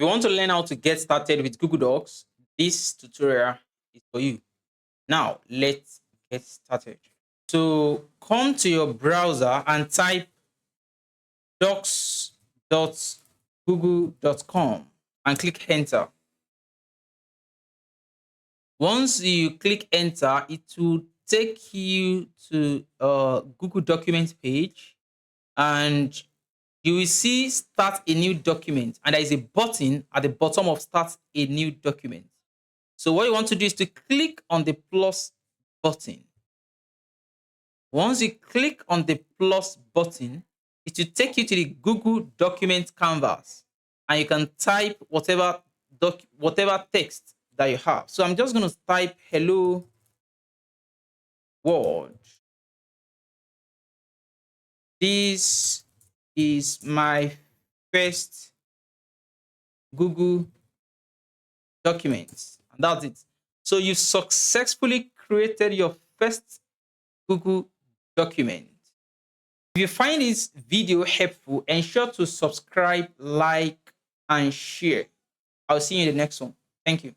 If you want to learn how to get started with Google Docs, this tutorial is for you. Now, let's get started. So come to your browser and type docs.google.com and click enter. Once you click enter, it will take you to a Google Documents page, and you will see start a new document, and there is a button at the bottom of start a new document. So what you want to do is to click on the plus button. Once you click on the plus button, it will take you to the Google document canvas, and you can type whatever text that you have. So I'm just going to type hello world. This is my first Google document, and that's it. So you successfully created your first Google document. If you find this video helpful, ensure to subscribe, like, and share. I'll see you in the next one. Thank you.